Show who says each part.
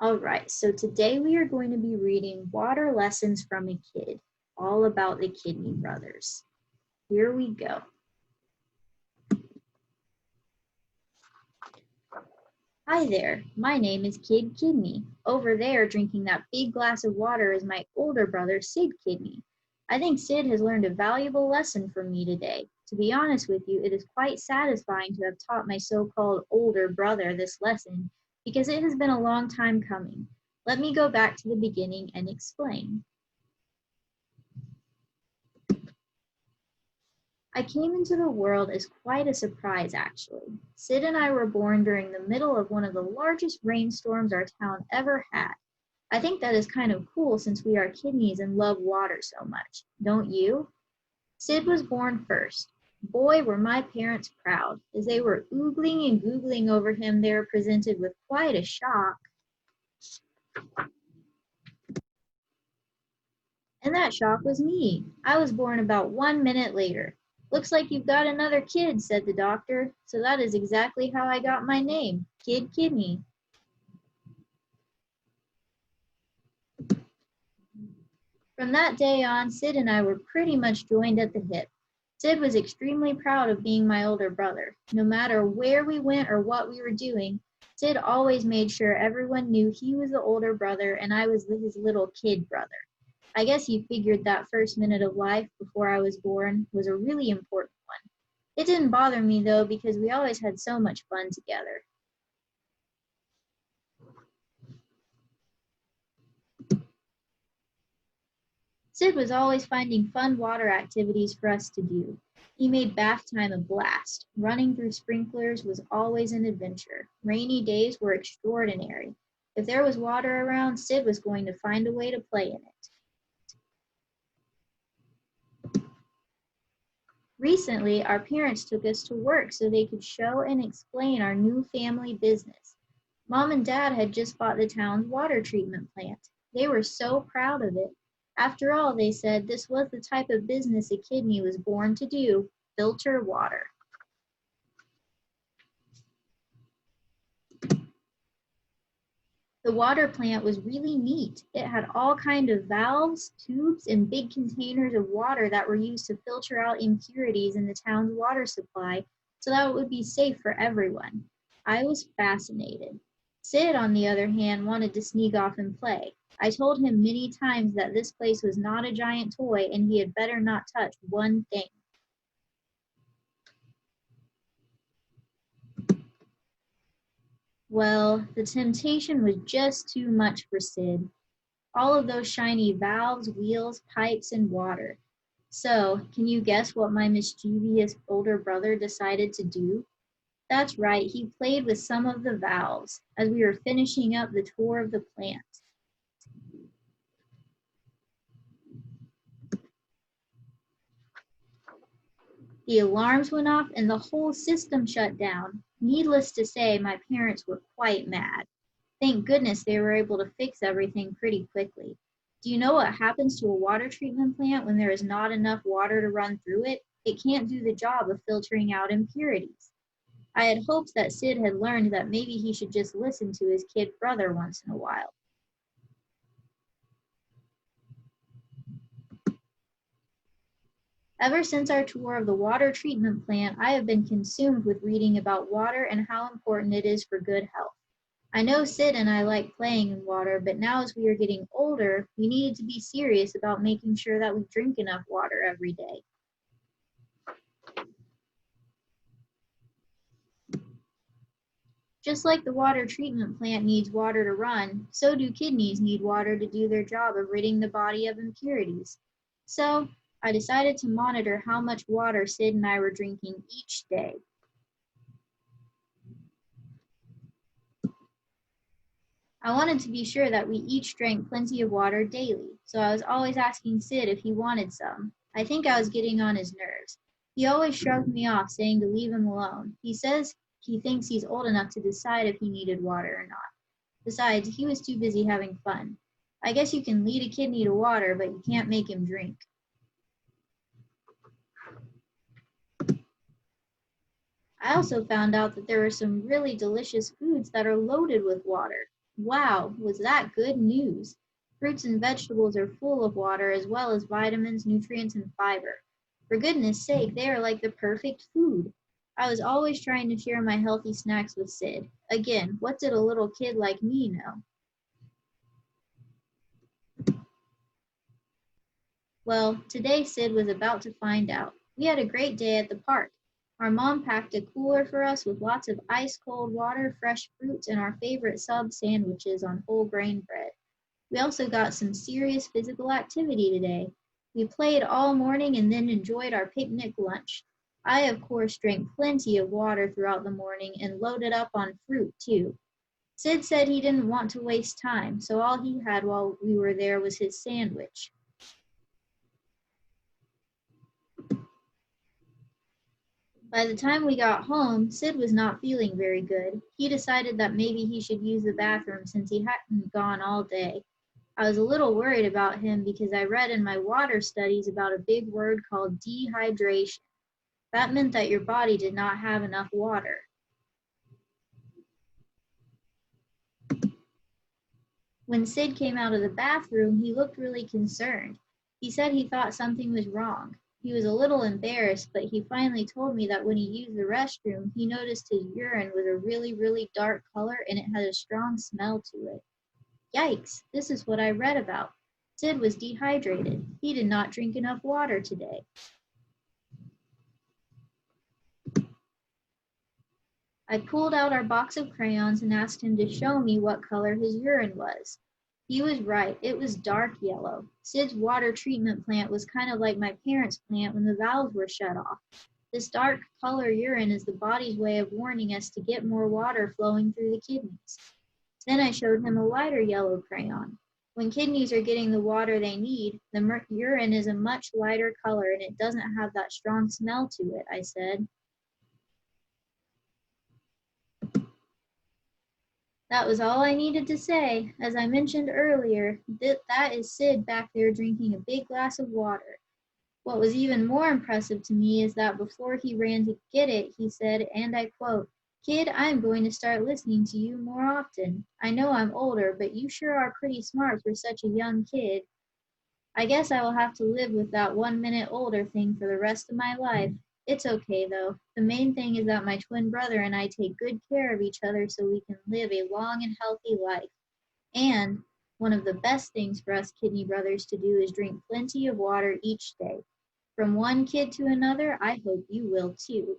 Speaker 1: All right, so today we are going to be reading Water Lessons from a Kid, all about the Kidney Brothers. Here we go. Hi there, my name is Kid Kidney. Over there drinking that big glass of water is my older brother, Sid Kidney. I think Sid has learned a valuable lesson from me today. To be honest with you, it is quite satisfying to have taught my so-called older brother this lesson because it has been a long time coming. Let me go back to the beginning and explain. I came into the world as quite a surprise, actually. Sid and I were born during the middle of one of the largest rainstorms our town ever had. I think that is kind of cool since we are kidneys and love water so much, don't you? Sid was born first. Boy, were my parents proud. As they were oogling and googling over him, they were presented with quite a shock. And that shock was me. I was born about 1 minute later. Looks like you've got another kid, said the doctor. So that is exactly how I got my name, Kid Kidney. From that day on, Sid and I were pretty much joined at the hip. Sid was extremely proud of being my older brother. No matter where we went or what we were doing, Sid always made sure everyone knew he was the older brother and I was his little kid brother. I guess he figured that first minute of life before I was born was a really important one. It didn't bother me though because we always had so much fun together. Sid was always finding fun water activities for us to do. He made bath time a blast. Running through sprinklers was always an adventure. Rainy days were extraordinary. If there was water around, Sid was going to find a way to play in it. Recently, our parents took us to work so they could show and explain our new family business. Mom and Dad had just bought the town's water treatment plant. They were so proud of it. After all, they said, this was the type of business a kidney was born to do, filter water. The water plant was really neat. It had all kinds of valves, tubes, and big containers of water that were used to filter out impurities in the town's water supply so that it would be safe for everyone. I was fascinated. Sid, on the other hand, wanted to sneak off and play. I told him many times that this place was not a giant toy and he had better not touch one thing. Well, the temptation was just too much for Sid. All of those shiny valves, wheels, pipes, and water. So, can you guess what my mischievous older brother decided to do? That's right, he played with some of the valves as we were finishing up the tour of the plant. The alarms went off and the whole system shut down. Needless to say, my parents were quite mad. Thank goodness they were able to fix everything pretty quickly. Do you know what happens to a water treatment plant when there is not enough water to run through it? It can't do the job of filtering out impurities. I had hoped that Sid had learned that maybe he should just listen to his kid brother once in a while. Ever since our tour of the water treatment plant, I have been consumed with reading about water and how important it is for good health. I know Sid and I like playing in water, but now as we are getting older, we needed to be serious about making sure that we drink enough water every day. Just like the water treatment plant needs water to run, so do kidneys need water to do their job of ridding the body of impurities. So, I decided to monitor how much water Sid and I were drinking each day. I wanted to be sure that we each drank plenty of water daily, so I was always asking Sid if he wanted some. I think I was getting on his nerves. He always shrugged me off, saying to leave him alone. He says he thinks he's old enough to decide if he needed water or not. Besides, he was too busy having fun. I guess you can lead a kidney to water, but you can't make him drink. I also found out that there are some really delicious foods that are loaded with water. Wow, was that good news? Fruits and vegetables are full of water as well as vitamins, nutrients, and fiber. For goodness sake, they are like the perfect food. I was always trying to share my healthy snacks with Sid. Again, what did a little kid like me know? Well, today Sid was about to find out. We had a great day at the park. Our mom packed a cooler for us with lots of ice cold water, fresh fruits, and our favorite sub sandwiches on whole grain bread. We also got some serious physical activity today. We played all morning and then enjoyed our picnic lunch. I, of course, drank plenty of water throughout the morning and loaded up on fruit, too. Sid said he didn't want to waste time, so all he had while we were there was his sandwich. By the time we got home, Sid was not feeling very good. He decided that maybe he should use the bathroom since he hadn't gone all day. I was a little worried about him because I read in my water studies about a big word called dehydration. That meant that your body did not have enough water. When Sid came out of the bathroom, he looked really concerned. He said he thought something was wrong. He was a little embarrassed, but he finally told me that when he used the restroom, he noticed his urine was a really, really dark color and it had a strong smell to it. Yikes, this is what I read about. Sid was dehydrated. He did not drink enough water today. I pulled out our box of crayons and asked him to show me what color his urine was. He was right, it was dark yellow. Sid's water treatment plant was kind of like my parents' plant when the valves were shut off. This dark color urine is the body's way of warning us to get more water flowing through the kidneys. Then I showed him a lighter yellow crayon. When kidneys are getting the water they need, the urine is a much lighter color and it doesn't have that strong smell to it, I said. That was all I needed to say. As I mentioned earlier, that is Sid back there drinking a big glass of water. What was even more impressive to me is that before he ran to get it, he said, and I quote, "Kid, I'm going to start listening to you more often. I know I'm older, but you sure are pretty smart for such a young kid. I guess I will have to live with that 1 minute older thing for the rest of my life. It's okay though. The main thing is that my twin brother and I take good care of each other so we can live a long and healthy life. And one of the best things for us kidney brothers to do is drink plenty of water each day. From one kid to another, I hope you will too."